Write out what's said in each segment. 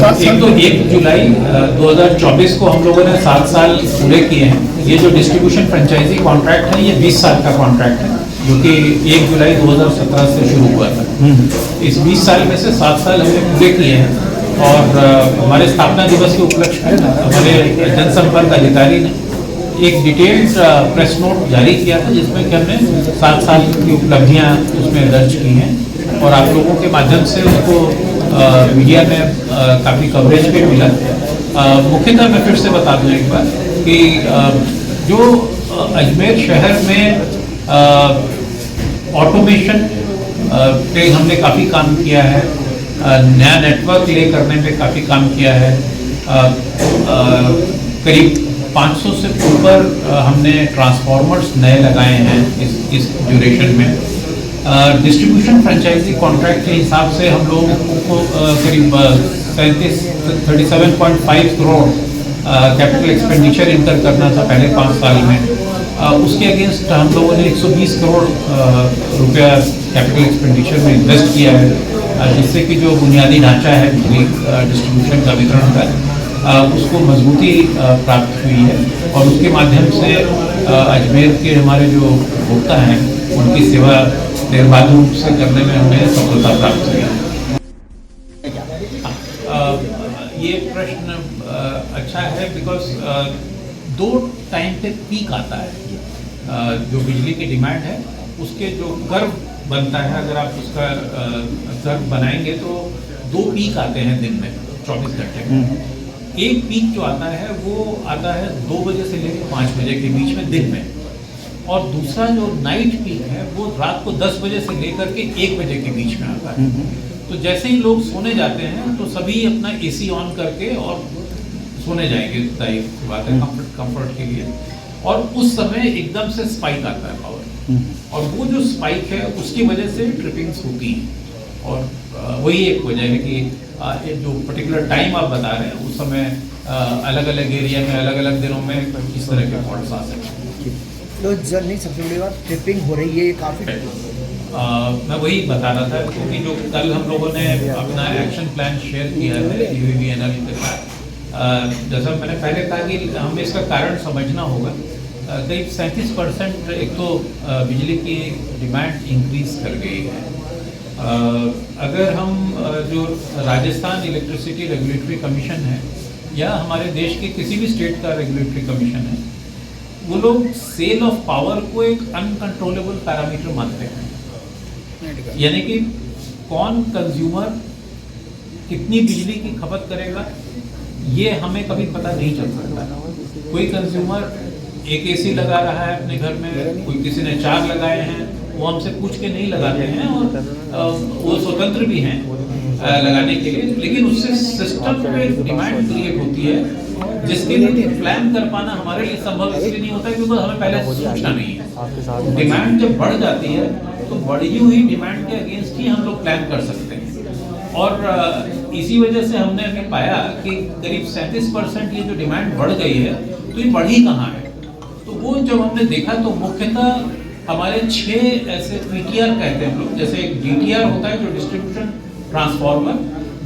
एक तो 1 जुलाई 2024 को हम लोगों ने 7 साल पूरे किए हैं। ये जो डिस्ट्रीब्यूशन फ्रेंचाइजी कॉन्ट्रैक्ट है, ये 20 साल का कॉन्ट्रैक्ट है, जो कि 1 जुलाई 2017 से शुरू हुआ था। इस 20 साल में से 7 साल हमने पूरे किए हैं। और हमारे स्थापना दिवस के उपलक्ष्य में हमारे जनसंपर्क अधिकारी ने एक डिटेल्ड प्रेस नोट जारी किया था, जिसमें कि हमने 7 साल की उपलब्धियां उसमें दर्ज की हैं और आप लोगों के माध्यम से उसको मीडिया में काफ़ी कवरेज भी मिला। मुख्यतः मैं फिर से बता दूं एक बार कि जो अजमेर शहर में ऑटोमेशन पे हमने काफ़ी काम किया है, नया नेटवर्क ले करने पे काफ़ी काम किया है। करीब 500 से ऊपर हमने ट्रांसफार्मर्स नए लगाए हैं इस ड्यूरेशन में। डिस्ट्रीब्यूशन फ्रेंचाइजी कॉन्ट्रैक्ट के हिसाब से हम लोगों को करीब 37.5 करोड़ कैपिटल एक्सपेंडिचर इनकर करना था पहले 5 साल में। उसके अगेंस्ट हम लोगों ने 120 करोड़ रुपया कैपिटल एक्सपेंडिचर में इन्वेस्ट किया है, जिससे कि जो बुनियादी ढांचा है बिजली डिस्ट्रीब्यूशन का, वितरण का, उसको मजबूती प्राप्त हुई है। और उसके माध्यम से अजमेर के हमारे जो उपभोक्ता हैं उनकी सेवा निर्बाध रूप से करने में हमें सफलता प्राप्त हुई है। ये प्रश्न अच्छा है, बिकॉज 2 टाइम पे पीक आता है। जो बिजली की डिमांड है उसके जो कर्व बनता है, अगर आप उसका कर्व बनाएंगे तो 2 पीक आते हैं दिन में 24 घंटे में। एक पीक जो आता है वो आता है 2 बजे से लेकर 5 बजे के बीच में दिन में, और दूसरा जो नाइट पीक है वो रात को 10 बजे से लेकर के 1 बजे के बीच में आता है। तो जैसे ही लोग सोने जाते हैं तो सभी अपना एसी ऑन करके और सोने जाएंगे, जाहिर सी बात है, कंफर्ट के लिए। और उस समय एकदम से स्पाइक आता है पावर, और वो जो स्पाइक है उसकी वजह से ट्रिपिंग्स होती हैं। और वही एक वजह है कि जो पर्टिकुलर टाइम आप बता रहे हैं उस समय अलग अलग एरिया में अलग अलग दिनों में किस तरह के फॉल्ट्स आ सकते हैं। तो नहीं, सबसे बड़ी बात ट्रिपिंग हो रही है काफ़ी। मैं वही बता रहा था, क्योंकि जो कल हम लोगों ने अपना एक्शन प्लान शेयर किया है UVVNL के साथ, जैसा मैंने पहले कहा कि हमें इसका कारण समझना होगा। करीब 37% एक तो बिजली की डिमांड इंक्रीज कर गई है। अगर हम जो राजस्थान इलेक्ट्रिसिटी रेगुलेटरी कमीशन है या हमारे देश के किसी भी स्टेट का रेगुलेटरी कमीशन है, वो लोग सेल ऑफ पावर को एक अनकंट्रोलेबल पैरामीटर मानते हैं। यानी कि कौन कंज्यूमर कितनी बिजली की खपत करेगा ये हमें कभी पता नहीं चल सकता। कोई कंज्यूमर एक एसी लगा रहा है अपने घर में, कोई किसी ने 4 लगाए हैं, वो हमसे पूछ के नहीं लगाते हैं, और वो स्वतंत्र भी हैं लगाने के लिए, लेकिन उससे सिस्टम में डिमांड क्रिएट होती है जिसके लिए प्लान कर पाना हमारे लिए संभव इसलिए नहीं होता क्योंकि हमें पहले सोचना नहीं है। डिमांड जब बढ़ जाती है तो बढ़ी हुई डिमांड के अगेंस्ट ही हम लोग प्लान कर सकते हैं। और इसी वजह से हमने अभी पाया कि करीब 37% ये जो डिमांड बढ़ गई है, तो ये बढ़ी कहाँ है। तो वो जब हमने देखा तो मुख्यतः हमारे 6 ऐसे PTR कहते हैं हम लोग, जैसे एक DTR होता है जो डिस्ट्रीब्यूशन ट्रांसफार्मर,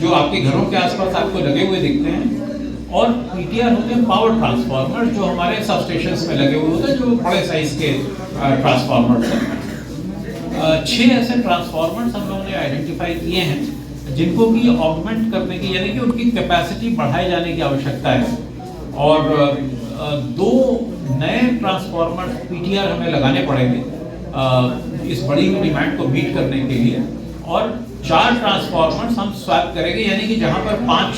जो आपके घरों के आसपास आपको लगे हुए दिखते हैं, और PTR होते हैं पावर ट्रांसफार्मर, जो हमारे सब स्टेशंस में लगे हुए होते हैं, जो बड़े साइज के ट्रांसफार्मर्स हैं। 6 ऐसे ट्रांसफार्मर्स हम लोगों ने आइडेंटिफाई किए हैं जिनको कि ऑगमेंट करने की, यानी कि उनकी कैपेसिटी बढ़ाए जाने की आवश्यकता है। और 2 नए ट्रांसफार्मर PTR हमें लगाने पड़ेंगे इस बड़ी हुई डिमांड को मीट करने के लिए, और 4 ट्रांसफार्मर्स हम स्वैप करेंगे, यानी कि जहां पर 5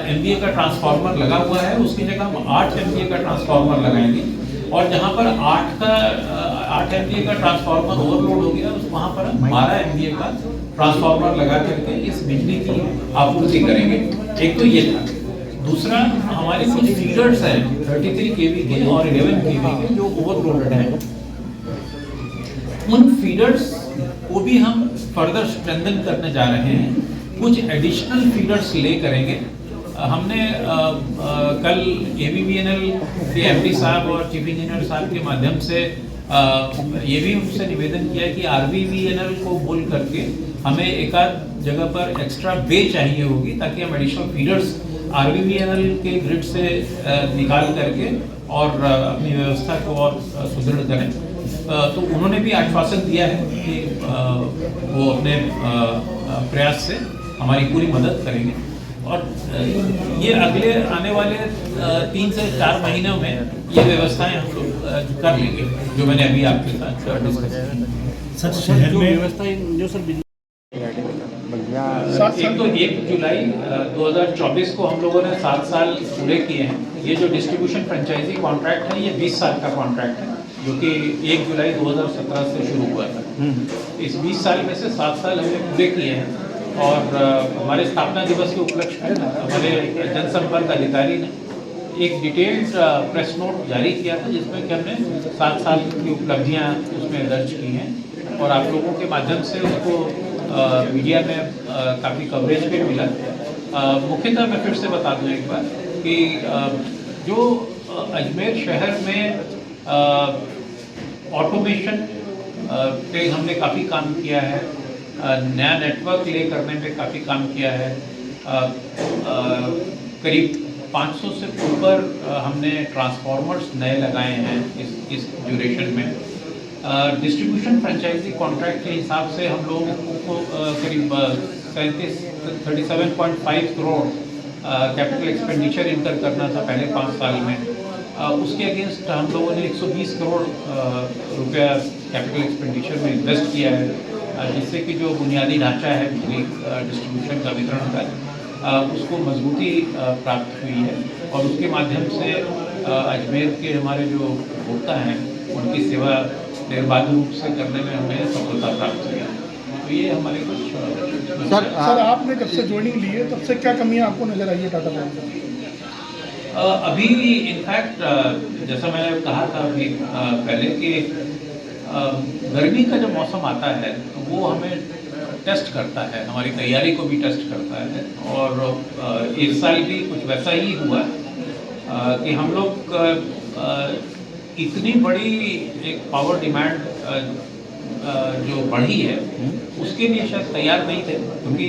MVA का ट्रांसफार्मर लगा हुआ है उसकी जगह हम 8 MVA का ट्रांसफार्मर लगाएंगे, और जहां पर 8 MVA का ट्रांसफार्मर ओवरलोड हो गया वहां पर हम 12 MVA का ट्रांसफार्मर लगा करके इस बिजली की आपूर्ति करेंगे। एक तो ये था। दूसरा, हमारे कुछ फीडर्स हैं 33 kV के और 11 kV के जो ओवरलोडेड हैं, उन फीडर्स को भी हम फर्दर स्ट्रेंथन करने जा रहे हैं। कुछ एडिशनल फीडर्स ले करेंगे। हमने कल AVVNL के MD साहब और चीफ इंजीनियर साहब के माध्यम से ये भी उनसे निवेदन किया कि RVVNL को बोल करके हमें एक आध जगह पर एक्स्ट्रा बे चाहिए होगी ताकि हम एडिशनल फीडर्स आरवीवीएनएल के ग्रिड से निकाल करके और अपनी व्यवस्था को और सुदृढ़ करें। तो उन्होंने भी आश्वासन दिया है कि वो अपने प्रयास से हमारी पूरी मदद करेंगे और ये अगले आने वाले 3 से 4 महीनों में ये व्यवस्थाएं हम लोग कर लेंगे, जो मैंने अभी आपके साथ डिस्कस की। सर शहर में व्यवस्था जो सर एक तो 1 जुलाई 2024 को हम लोगों ने 7 साल पूरे किए हैं। ये जो डिस्ट्रीब्यूशन फ्रेंचाइजी कॉन्ट्रैक्ट है ये 20 साल का कॉन्ट्रैक्ट है, जो कि 1 जुलाई 2017 से शुरू हुआ था। इस 20 साल में से 7 साल हमने पूरे किए हैं और हमारे स्थापना दिवस के उपलक्ष्य में हमारे जनसंपर्क अधिकारी ने एक डिटेल्ड प्रेस नोट जारी किया था, जिसमें कि हमने 7 साल की उपलब्धियां उसमें दर्ज की हैं और आप लोगों के माध्यम से उसको मीडिया में काफ़ी कवरेज भी मिला। मुख्यतः मैं फिर से बता दूं एक बार कि जो अजमेर शहर में ऑटोमेशन पे हमने काफ़ी काम किया है, नया नेटवर्क ले करने में काफ़ी काम किया है। करीब 500 से ऊपर हमने ट्रांसफार्मर्स नए लगाए हैं इस ड्यूरेशन में। डिस्ट्रीब्यूशन फ्रेंचाइजी कॉन्ट्रैक्ट के हिसाब से हम लोगों को करीब 37.5 करोड़ कैपिटल एक्सपेंडिचर इनकर करना था पहले 5 साल में। उसके अगेंस्ट हम लोगों ने 120 करोड़ रुपया कैपिटल एक्सपेंडिचर में इन्वेस्ट किया है, जिससे कि जो बुनियादी ढांचा है बिजली डिस्ट्रीब्यूशन का वितरण का उसको मजबूती प्राप्त हुई है और उसके माध्यम से अजमेर के हमारे जो उपभोक्ता हैं उनकी सेवा निर्बाध रूप से करने में हमें सफलता प्राप्त हुई है। तो ये हमारे कुछ सर आपने जब से ज्वाइनिंग ली है तब से क्या कमियां आपको नजर आई है टाटा पावर में? अभी इनफैक्ट जैसा मैंने कहा था अभी पहले कि गर्मी का जो मौसम आता है तो वो हमें टेस्ट करता है, हमारी तैयारी को भी टेस्ट करता है और इस साल भी कुछ वैसा ही हुआ कि हम लोग इतनी बड़ी एक पावर डिमांड जो बढ़ी है उसके लिए शायद तैयार नहीं थे, क्योंकि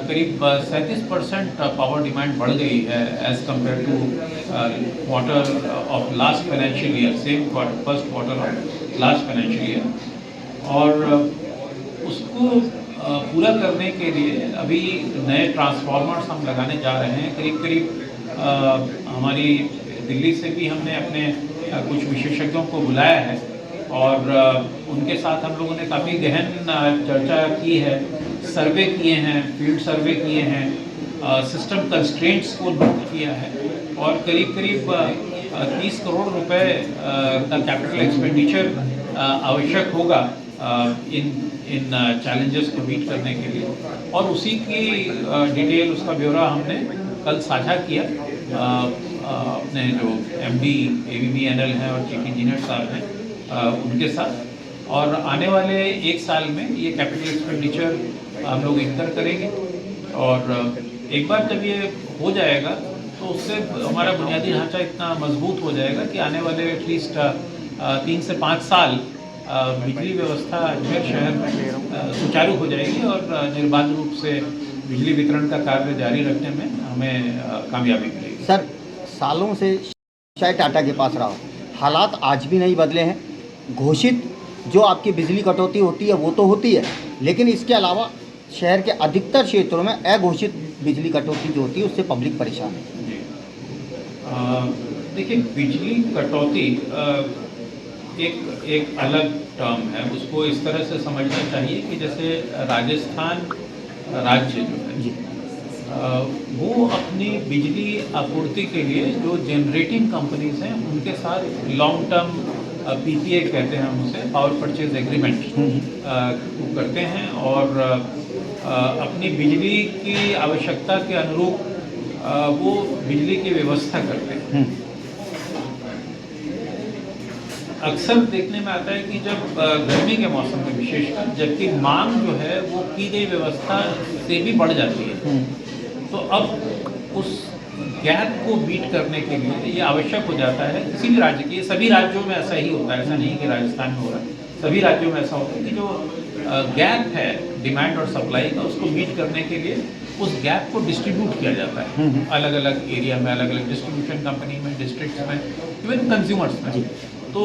करीब 37% पावर डिमांड बढ़ गई है as compared to quarter of last financial year, same first quarter of last financial year. और उसको पूरा करने के लिए अभी नए ट्रांसफार्मर्स हम लगाने जा रहे हैं। करीब करीब हमारी दिल्ली से भी हमने अपने कुछ विशेषज्ञों को बुलाया है और उनके साथ हम लोगों ने काफ़ी गहन चर्चा की है, सर्वे किए हैं, फील्ड सर्वे किए हैं, सिस्टम कंस्ट्रेंट्स को नोट किया है और करीब करीब 30 करोड़ रुपए का कैपिटल एक्सपेंडिचर आवश्यक होगा इन चैलेंजेस को मीट करने के लिए और उसी की डिटेल, उसका ब्यौरा हमने कल साझा किया अपने जो एमडी एवीवीएनएल हैं और चीफ इंजीनियर साहब हैं उनके साथ। और आने वाले 1 साल में ये कैपिटल एक्सपेंडिचर हम लोग इनकर करेंगे और एक बार जब ये हो जाएगा तो उससे हमारा बुनियादी ढांचा इतना मजबूत हो जाएगा कि आने वाले एटलीस्ट 3 से 5 साल बिजली व्यवस्था अजमेर शहर में सुचारू हो जाएगी और निर्बाध रूप से बिजली वितरण का कार्य जारी रखने में हमें कामयाबी मिलेगी। सर सालों से शायद टाटा के पास रहा हो, हालात आज भी नहीं बदले हैं। घोषित जो आपकी बिजली कटौती होती है वो तो होती है, लेकिन इसके अलावा शहर के अधिकतर क्षेत्रों में अघोषित बिजली कटौती जो होती है उससे पब्लिक परेशान है। जी देखिए, बिजली कटौती एक अलग टर्म है, उसको इस तरह से समझना चाहिए कि जैसे राजस्थान राज्य जो है वो अपनी बिजली आपूर्ति के लिए जो जनरेटिंग कंपनीज हैं उनके साथ लॉन्ग टर्म पीपीए कहते हैं हम उसे, पावर परचेज एग्रीमेंट करते हैं और अपनी बिजली की आवश्यकता के अनुरूप वो बिजली की व्यवस्था करते हैं। अक्सर देखने में आता है कि जब गर्मी के मौसम में विशेषकर जबकि मांग जो है वो की गई व्यवस्था से भी बढ़ जाती है, तो अब उस गैप को बीट करने के लिए ये आवश्यक हो जाता है किसी भी राज्य के, सभी राज्यों में ऐसा ही होता है, ऐसा नहीं कि राजस्थान में हो रहा है, सभी राज्यों में ऐसा होता है कि जो गैप है डिमांड और सप्लाई का, उसको मीट करने के लिए उस गैप को डिस्ट्रीब्यूट किया जाता है अलग अलग एरिया में, अलग अलग डिस्ट्रीब्यूशन कंपनी में, डिस्ट्रिक्ट्स में, इवन कंज्यूमर्स में। तो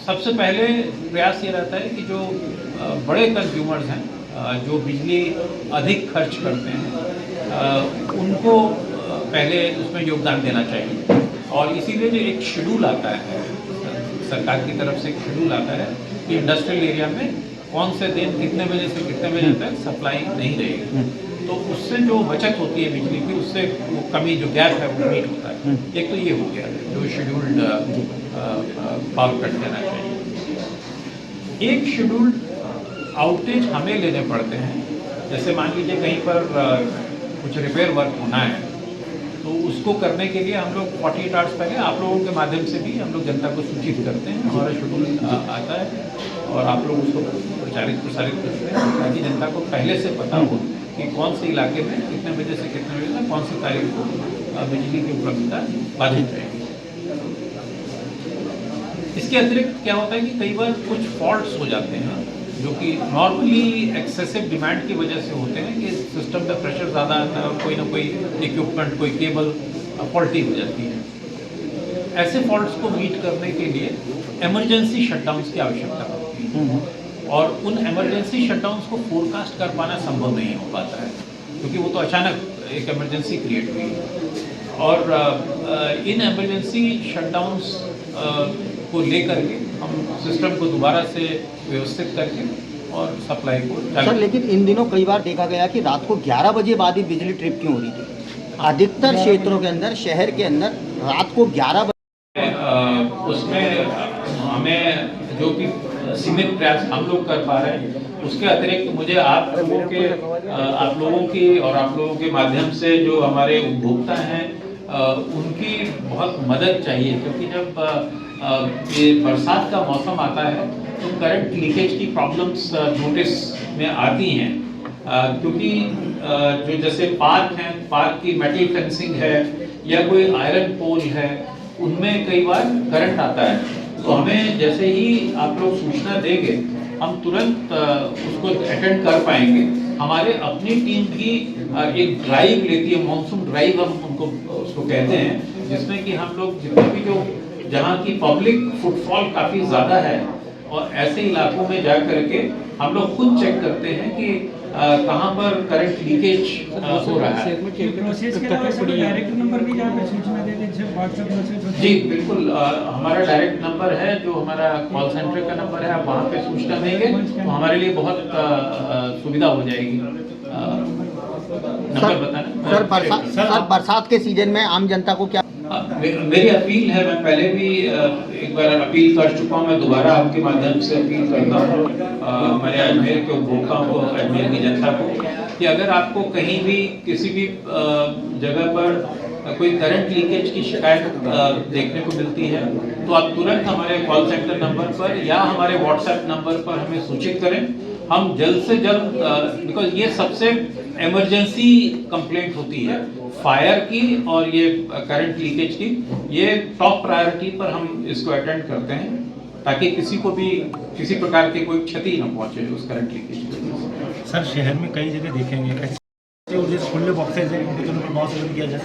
सबसे पहले प्रयास ये रहता है कि जो बड़े कंज्यूमर्स हैं, जो बिजली अधिक खर्च करते हैं, उनको पहले उसमें योगदान देना चाहिए। और इसीलिए जो एक शेड्यूल आता है सरकार की तरफ से, एक शेड्यूल आता है कि इंडस्ट्रियल एरिया में कौन से दिन कितने बजे से कितने बजे तक सप्लाई नहीं रहेगी, तो उससे जो बचत होती है बिजली की, उससे वो कमी जो गैप है वो मीट होता है। एक तो ये हो गया जो शेड्यूल्ड पावर कट देना चाहिए। एक शेड्यूल्ड आउटेज हमें लेने पड़ते हैं, जैसे मान लीजिए कहीं पर कुछ रिपेयर वर्क होना है, तो उसको करने के लिए हम लोग 48 आवर्स पहले आप लोगों के माध्यम से भी हम लोग जनता को सूचित करते हैं, हमारा शेड्यूल आता है और आप लोग उसको प्रसारित करते हैं ताकि जनता को पहले से पता हो कि कौन से इलाके में कितने बजे से कितने बजे तक कौन सी तारीख को बिजली की उपलब्धता बाधित रहेगी। इसके अतिरिक्त क्या होता है कि कई बार कुछ फॉल्ट्स हो जाते हैं जो कि नॉर्मली एक्सेसिव डिमांड की वजह से होते हैं, कि सिस्टम में प्रेशर ज़्यादा आता है और कोई ना कोई इक्विपमेंट, कोई केबल फॉल्टी हो जाती है। ऐसे फॉल्ट्स को मीट करने के लिए इमरजेंसी शटडाउन्स की आवश्यकता होती है और उन इमरजेंसी शटडाउन्स को फोरकास्ट कर पाना संभव नहीं हो पाता है, क्योंकि वो तो अचानक एक इमरजेंसी क्रिएट हुई है। और इन इमरजेंसी शटडाउन्स को लेकर के हम सिस्टम को दोबारा से व्यवस्थित करके और सप्लाई को सर, लेकिन इन दिनों कई बार देखा गया कि रात को 11 बजे बाद ही बिजली ट्रिप क्यों हो रही थी? अधिकतर क्षेत्रों के अंदर, शहर के अंदर रात को 11 बजे उसमें हमें जो भी सीमित प्रयास हम लोग कर पा रहे हैं, उसके अतिरिक्त मुझे आप लोगों की और आप लोगों के माध्यम से जो हमारे उपभोक्ता हैं उनकी बहुत मदद चाहिए, क्योंकि जब ये बरसात का मौसम आता है तो करंट लीकेज की प्रॉब्लम्स नोटिस में आती हैं, क्योंकि जो जैसे पार्क हैं, पार्क की मेटल फेंसिंग है या कोई आयरन पोल है, उनमें कई बार करंट आता है। तो हमें जैसे ही आप लोग सूचना देंगे, हम तुरंत उसको अटेंड कर पाएंगे। हमारे अपनी टीम भी एक ड्राइव लेती है, मॉनसून ड्राइव हम उनको उसको कहते हैं, जिसमें कि हम लोग जितने भी जो जहाँ की पब्लिक फुटफॉल काफ़ी ज़्यादा है और ऐसे इलाकों में जा करके हम लोग खुद चेक करते हैं कि कहाँ पर करंट लीकेज हो रहा है। प्रोसेस के अलावा सर डायरेक्ट नंबर भी जहाँ पे सूचना देते हैं, व्हाट्सएप मैसेज? जी बिल्कुल, हमारा डायरेक्ट नंबर है, जो हमारा कॉल सेंटर का नंबर है, आप वहाँ पे सूचना देंगे तो हमारे लिए बहुत सुविधा हो जाएगी। नंबर बताना सर, बरसात के सीजन में आम जनता को क्या? मेरी अपील है, मैं पहले भी एक बार अपील कर चुका हूँ, मैं दोबारा आपके माध्यम से अपील करता हूँ हमारे अजमेर के उपभोक्ताओं को, अजमेर की जनता को, कि अगर आपको कहीं भी किसी भी जगह पर कोई करंट लीकेज की शिकायत देखने को मिलती है, तो आप तुरंत हमारे कॉल सेंटर नंबर पर या हमारे व्हाट्सएप नंबर पर हमें सूचित करें। हम जल्द से जल्द, बिकॉज ये सबसे इमरजेंसी कंप्लेंट होती है फायर की और ये करंट लीकेज की, ये टॉप प्रायोरिटी पर हम इसको अटेंड करते हैं ताकि किसी को भी किसी प्रकार की कोई क्षति न पहुंचे उस करंट लीकेज की। सर, शहर में कई जगह देखेंगे कैसे खुले बॉक्सेज हैं, उनके तो बहुत सेवन किया जाए।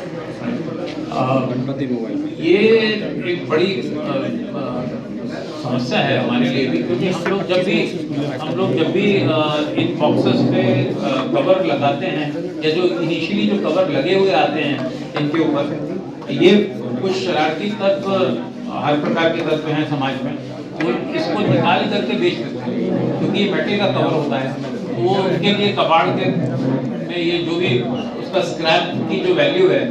गणपति मोबाइल ये एक बड़ी समस्या है हमारे लिए भी, क्योंकि हम लोग जब भी इन बॉक्सेस पे कवर लगाते हैं या जो इनिशियली जो कवर लगे हुए आते हैं इनके ऊपर, ये कुछ शरारती तत्व, हर प्रकार के तत्व हैं समाज में, वो इसको निकाल करके बेच देते हैं, क्योंकि ये मेटल का कवर होता है, तो वो उनके लिए कबाड़ के में ये जो भी उसका स्क्रैप की जो वैल्यू है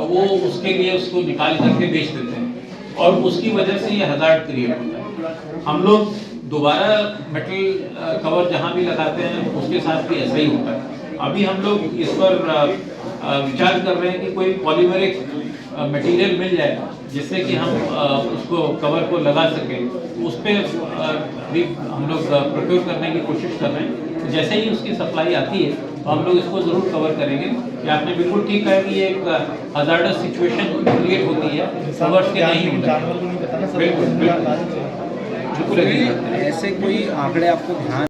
वो उसके लिए उसको निकाल करके बेच देते हैं और उसकी वजह से ये हज़ार्ड क्रिएट होता है। हम लोग दोबारा मेटल कवर जहाँ भी लगाते हैं उसके साथ भी ऐसा ही होता है। अभी हम लोग इस पर विचार कर रहे हैं कि कोई पॉलीमरिक मटेरियल मिल जाए जिससे कि हम उसको कवर को लगा सकें, उस पर भी हम लोग प्रोक्योर करने की कोशिश कर रहे हैं। जैसे ही उसकी सप्लाई आती है तो हम लोग इसको ज़रूर कवर करेंगे। कि आपने बिल्कुल ठीक कहा कि ये एक हज़ार्डस सिचुएशन क्रिएट होती है, कवर्स के नहीं होता। बिल्कुल बिल्कुल बिल्कुल agree करते हैं। ऐसे कोई आंकड़े आपको ध्यान